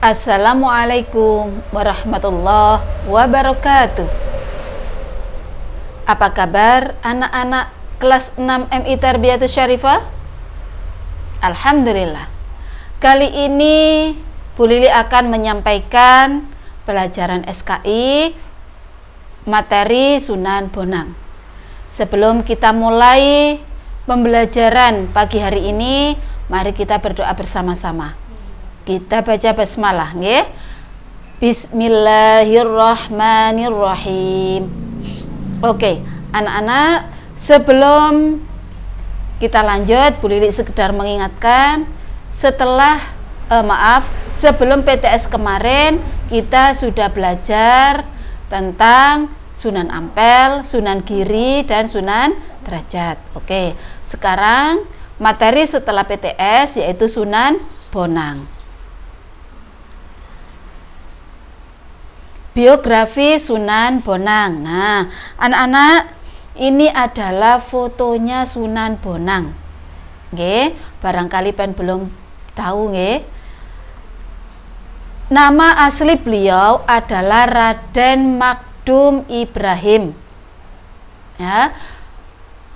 Assalamualaikum warahmatullahi wabarakatuh. Apa kabar anak-anak kelas 6 MI Tarbiyatus Syarifah? Alhamdulillah. Kali ini Bu Lili akan menyampaikan pelajaran SKI materi Sunan Bonang. Sebelum kita mulai pembelajaran pagi hari ini, mari kita berdoa bersama-sama. Kita baca basmalah, nggih. Bismillahirrahmanirrahim. Oke, anak-anak, sebelum kita lanjut, Bu Lili sekedar mengingatkan, sebelum PTS kemarin kita sudah belajar tentang Sunan Ampel, Sunan Giri, dan Sunan Derajat. Oke, sekarang materi setelah PTS yaitu Sunan Bonang. Biografi Sunan Bonang. Nah, anak-anak, ini adalah fotonya Sunan Bonang. Nggih, barangkali pen belum tahu nggih. Nama asli beliau adalah Raden Magdum Ibrahim. Ya.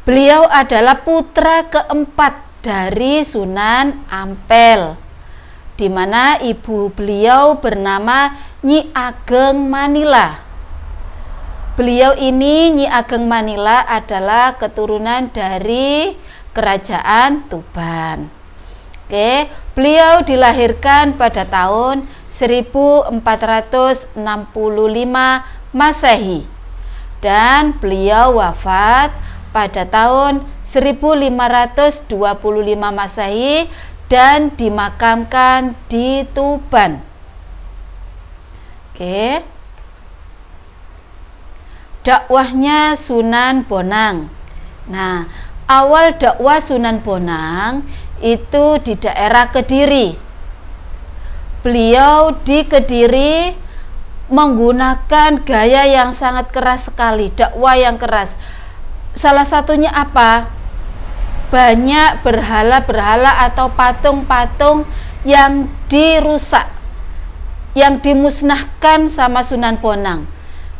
Beliau adalah putra keempat dari Sunan Ampel, di mana ibu beliau bernama Nyi Ageng Manila. Beliau ini, Nyi Ageng Manila, adalah keturunan dari Kerajaan Tuban. Oke, beliau dilahirkan pada tahun 1465 Masehi dan beliau wafat pada tahun 1525 Masehi dan dimakamkan di Tuban. Oke. Dakwahnya Sunan Bonang. Nah, awal dakwah Sunan Bonang itu di daerah Kediri. Beliau di Kediri menggunakan gaya yang sangat keras sekali, dakwah yang keras. Salah satunya apa? Banyak berhala-berhala atau patung-patung yang dirusak, yang dimusnahkan sama Sunan Bonang.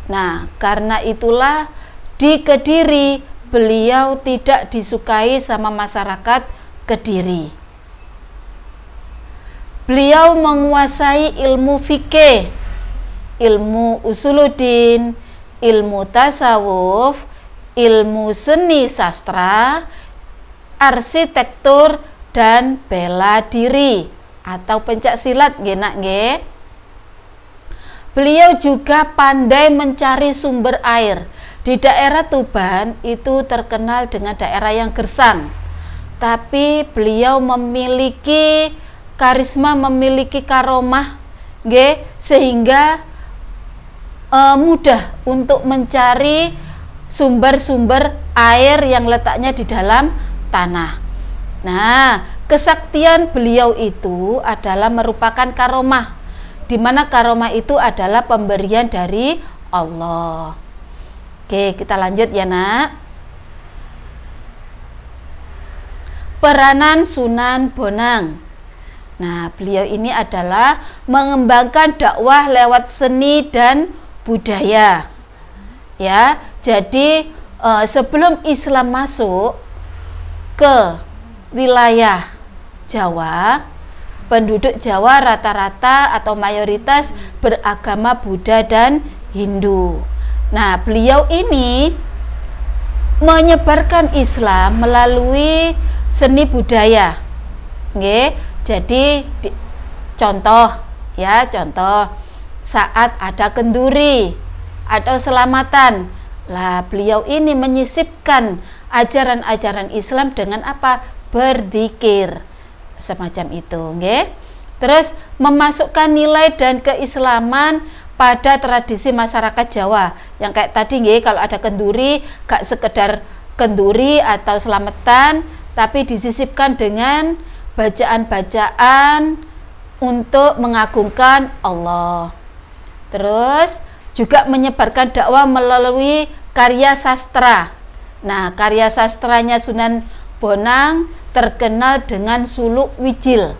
Nah, karena itulah di Kediri beliau tidak disukai sama masyarakat Kediri. Beliau menguasai ilmu fikih, ilmu usuluddin, ilmu tasawuf, ilmu seni sastra, arsitektur, dan bela diri atau pencak silat, nggih. Beliau juga pandai mencari sumber air. Di daerah Tuban itu terkenal dengan daerah yang gersang, tapi beliau memiliki karisma, memiliki karomah, nggih, sehingga mudah untuk mencari sumber-sumber air yang letaknya di dalam tanah. Nah, kesaktian beliau itu adalah merupakan karomah, di mana karomah itu adalah pemberian dari Allah. Oke, kita lanjut ya, Nak. Peranan Sunan Bonang. Nah, beliau ini adalah mengembangkan dakwah lewat seni dan budaya. Ya, jadi sebelum Islam masuk ke wilayah Jawa, penduduk Jawa rata-rata atau mayoritas beragama Buddha dan Hindu. Nah, beliau ini menyebarkan Islam melalui seni budaya. Nggih, jadi contoh saat ada kenduri atau selamatan, lah beliau ini menyisipkan ajaran-ajaran Islam dengan apa? Berzikir. Semacam itu, nggih. Terus memasukkan nilai dan keislaman pada tradisi masyarakat Jawa. Yang kayak tadi, nggih, kalau ada kenduri gak sekedar kenduri atau selamatan, tapi disisipkan dengan bacaan-bacaan untuk mengagungkan Allah. Terus juga menyebarkan dakwah melalui karya sastra. Nah, karya sastranya Sunan Bonang terkenal dengan suluk wijil.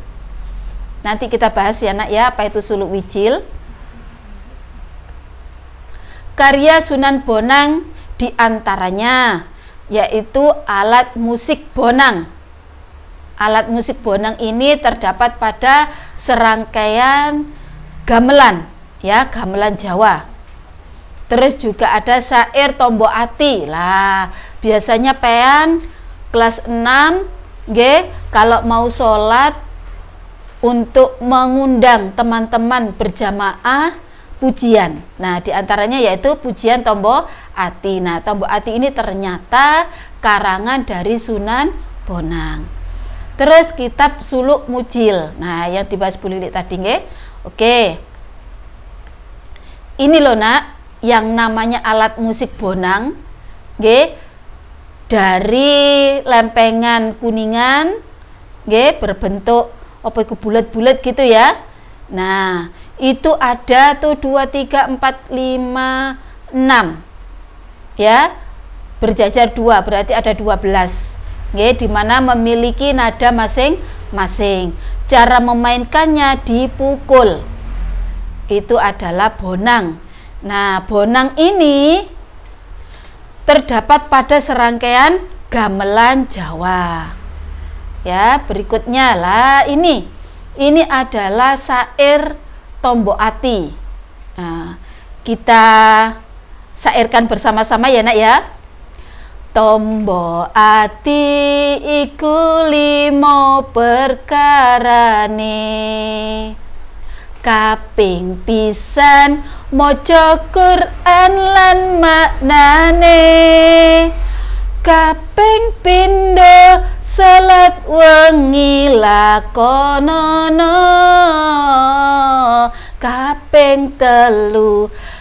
Nanti kita bahas ya nak ya, apa itu suluk wijil. Karya Sunan Bonang diantaranya yaitu alat musik bonang. Alat musik bonang ini terdapat pada serangkaian gamelan, ya, gamelan Jawa. Terus juga ada syair Tombo Ati. Lah, biasanya pean kelas 6 kalau mau sholat untuk mengundang teman-teman berjamaah pujian. Nah, diantaranya yaitu pujian Tombo Ati. Nah, Tombo Ati ini ternyata karangan dari Sunan Bonang. Terus kitab Suluk Mujil. Nah, yang dibahas Bu Lili tadi nggih. Oke. Ini loh nak, yang namanya alat musik bonang nggih, dari lempengan kuningan nggih, berbentuk apa itu bulat-bulat gitu ya. Nah, itu ada tuh 2, 3, 4, 5, 6 ya, berjajar 2, berarti ada 12 nggih, dimana memiliki nada masing-masing. Cara memainkannya dipukul, itu adalah bonang. Nah, bonang ini terdapat pada serangkaian gamelan Jawa ya. Berikutnya lah, ini adalah syair Tombo Ati. Nah, kita syairkan bersama-sama ya nak ya. Tombo ati iku 5 perkarane, kaping pisan maca Quran lan maknane, kaping pindho salat wengi lakonono, kaping 3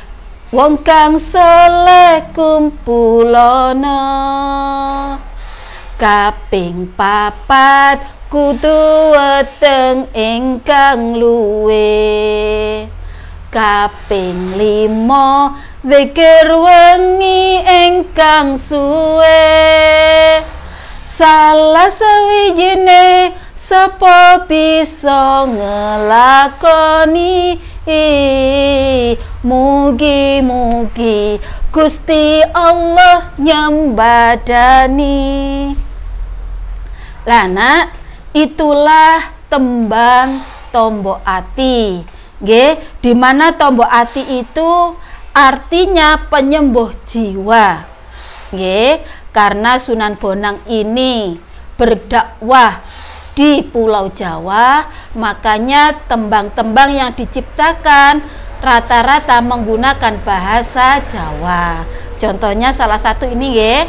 wong kang saleh kumpulono, kaping 4 kudu weteng ingkang luwe, kaping 5 zikir wengi ingkang suwe, salah sawijine sapa bisa ngelakoni, mugi-mugi Gusti Allah nyembadani. Lana itulah tembang Tombo Ati nggih, di mana Tombo Ati itu artinya penyembuh jiwa nggih, karena Sunan Bonang ini berdakwah di Pulau Jawa, makanya tembang-tembang yang diciptakan rata-rata menggunakan bahasa Jawa. Contohnya salah satu ini nggih,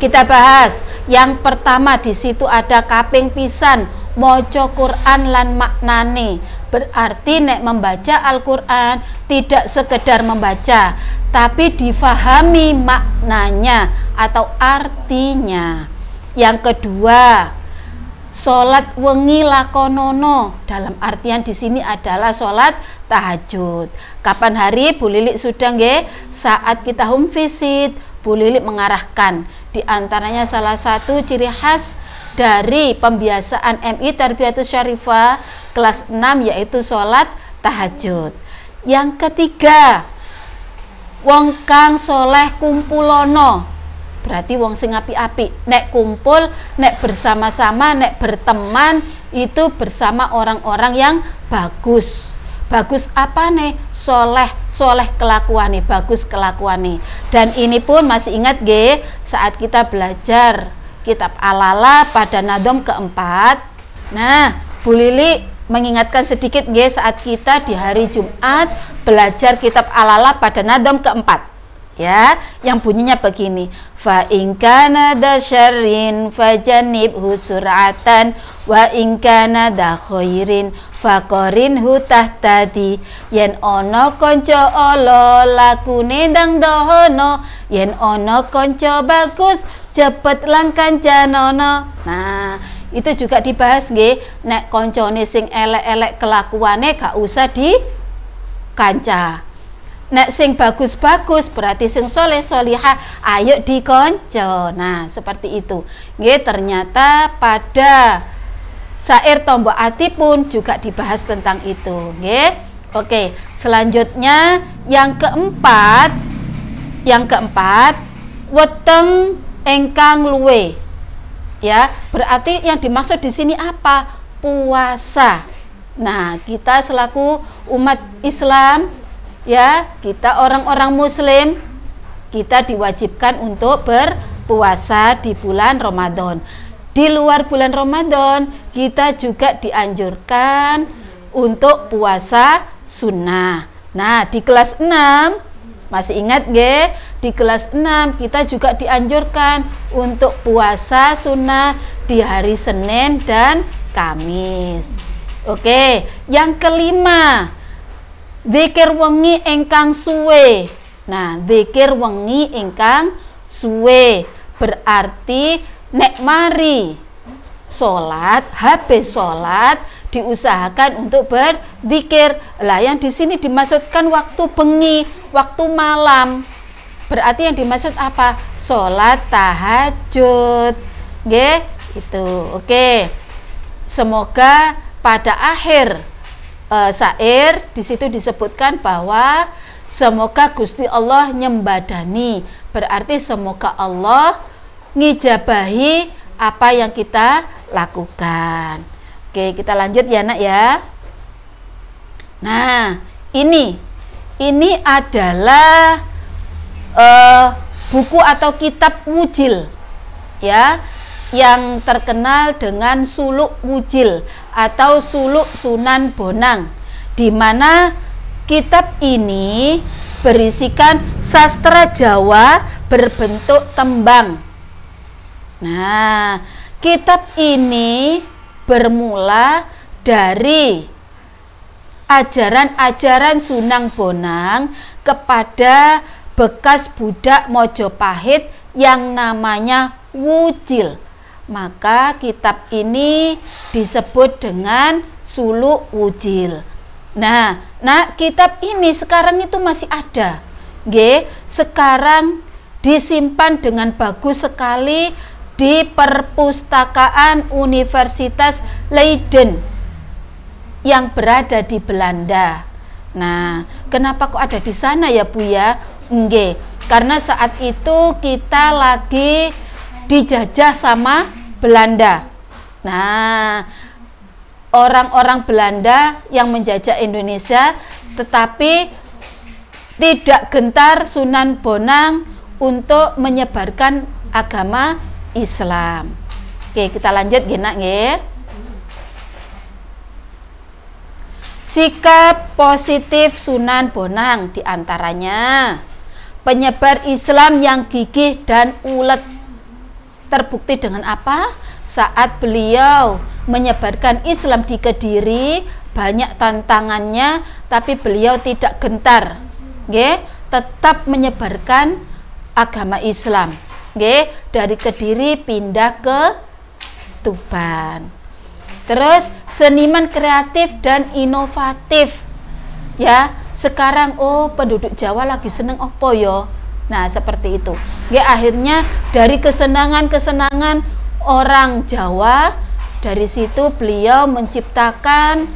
kita bahas. Yang pertama di situ ada kaping pisan maca Quran lan maknane. Berarti nek membaca Al-Qur'an tidak sekedar membaca, tapi difahami maknanya atau artinya. Yang kedua, sholat wengi lakonono, dalam artian di sini adalah sholat tahajud. Kapan hari Bu Lilik sudah nggih, saat kita home visit Bu Lilik mengarahkan di antaranya salah satu ciri khas dari pembiasaan MI Tarbiyatus Syarifah kelas 6 yaitu sholat tahajud. Yang ketiga, wong kang soleh kumpulono, berarti wong sing api-api, nek kumpul, nek bersama-sama, nek berteman itu bersama orang-orang yang bagus. Bagus apa nih? Soleh kelakuane, bagus kelakuane. Dan ini pun masih ingat nggih saat kita belajar kitab Al-Ala pada nadom keempat. Nah, Bu Lili mengingatkan sedikit nggih saat kita di hari Jumat belajar kitab Al-Ala pada nadom keempat. Ya, yang bunyinya begini. Fa in kana da syarrin fajanibhu sur'atan wa in kana da khairin faqarinhu tahtadi. Yen ana kanca ala lakune ndang dahono, yen ana kanca bagus cepet lang kancanono. Nah, itu juga dibahas nggih, nek kancane sing elek-elek kelakuane gak usah dikanca. Nek sing bagus-bagus berarti sing soleh solihah ayo dikonco. Nah, seperti itu nggih. Ternyata pada Sair Tombo Ati pun juga dibahas tentang itu, nggih. Oke, selanjutnya yang keempat, weteng engkang luwe. Ya, berarti yang dimaksud di sini apa? Puasa. Nah, kita selaku umat Islam, ya, kita orang-orang muslim, kita diwajibkan untuk berpuasa di bulan Ramadan. Di luar bulan Ramadan, kita juga dianjurkan untuk puasa sunnah. Nah, di kelas 6, masih ingat nggih? Di kelas 6 kita juga dianjurkan untuk puasa sunnah di hari Senin dan Kamis. Oke, yang kelima, zikir wengi ingkang suwe. Nah, zikir wengi ingkang suwe berarti nek mari sholat, habis sholat diusahakan untuk berzikir. Lah, yang di sini dimaksudkan waktu bengi, waktu malam. Berarti yang dimaksud apa? Sholat tahajud. Nggih, itu. Oke. Semoga pada akhir syair di situ disebutkan bahwa semoga Gusti Allah nyembadani, berarti semoga Allah ngijabahi apa yang kita lakukan. Oke, kita lanjut ya nak ya. Nah, ini adalah buku atau kitab wujil, ya, yang terkenal dengan Suluk Wujil atau Suluk Sunan Bonang, di mana kitab ini berisikan sastra Jawa berbentuk tembang. Nah, kitab ini bermula dari ajaran-ajaran Sunan Bonang kepada bekas budak Mojopahit yang namanya Wujil. Maka kitab ini disebut dengan Suluk Wujil. Nah, kitab ini sekarang itu masih ada. Nggih, sekarang disimpan dengan bagus sekali di perpustakaan Universitas Leiden yang berada di Belanda. Nah, kenapa kok ada di sana ya Bu ya? Nggih, karena saat itu kita lagi dijajah sama Belanda. Nah, orang-orang Belanda yang menjajah Indonesia, tetapi tidak gentar Sunan Bonang untuk menyebarkan agama Islam. Oke, kita lanjut genak nggih. Sikap positif Sunan Bonang diantaranya penyebar Islam yang gigih dan ulet. Terbukti dengan apa? Saat beliau menyebarkan Islam di Kediri, banyak tantangannya, tapi beliau tidak gentar, nggih, tetap menyebarkan agama Islam, nggih, dari Kediri pindah ke Tuban. Terus seniman kreatif dan inovatif, ya. Sekarang penduduk Jawa lagi seneng opo yo. Nah, seperti itu. Ya, akhirnya dari kesenangan-kesenangan orang Jawa, dari situ beliau menciptakan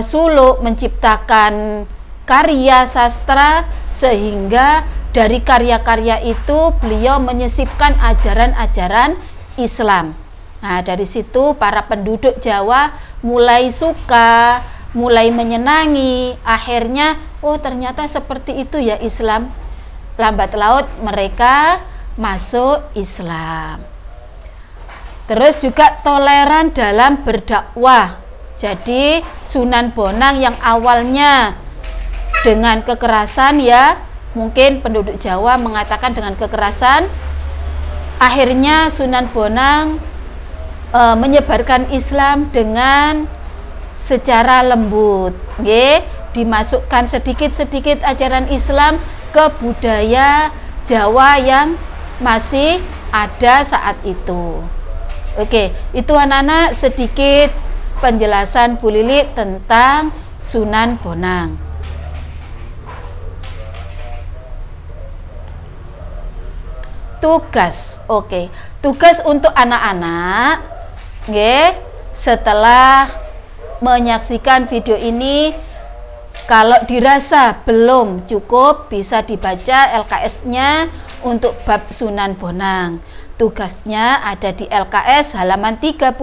suluk, menciptakan karya sastra, sehingga dari karya-karya itu beliau menyisipkan ajaran-ajaran Islam. Nah, dari situ para penduduk Jawa mulai suka, mulai menyenangi, akhirnya ternyata seperti itu ya Islam. Lambat laut mereka masuk Islam. Terus juga toleran dalam berdakwah. Jadi Sunan Bonang yang awalnya dengan kekerasan, ya mungkin penduduk Jawa mengatakan dengan kekerasan, akhirnya Sunan Bonang menyebarkan Islam dengan secara lembut, dimasukkan sedikit-sedikit ajaran Islam ke budaya Jawa yang masih ada saat itu. Oke, itu anak-anak sedikit penjelasan Bu Lili tentang Sunan Bonang. Tugas, tugas untuk anak-anak, setelah menyaksikan video ini, kalau dirasa belum cukup, bisa dibaca LKS-nya untuk bab Sunan Bonang. Tugasnya ada di LKS halaman 39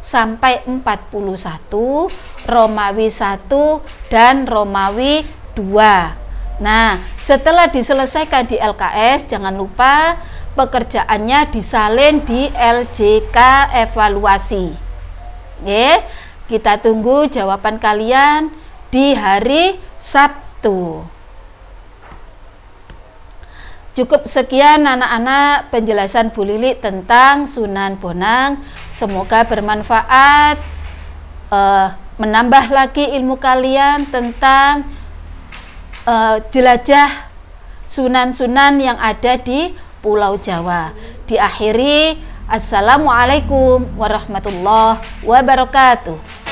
sampai 41, Romawi 1 dan Romawi 2. Nah, setelah diselesaikan di LKS, jangan lupa pekerjaannya disalin di LJK evaluasi. Kita tunggu jawaban kalian di hari Sabtu. Cukup sekian anak-anak penjelasan Bu Lili tentang Sunan Bonang. Semoga bermanfaat, menambah lagi ilmu kalian tentang jelajah sunan-sunan yang ada di Pulau Jawa. Diakhiri, Assalamualaikum warahmatullahi wabarakatuh.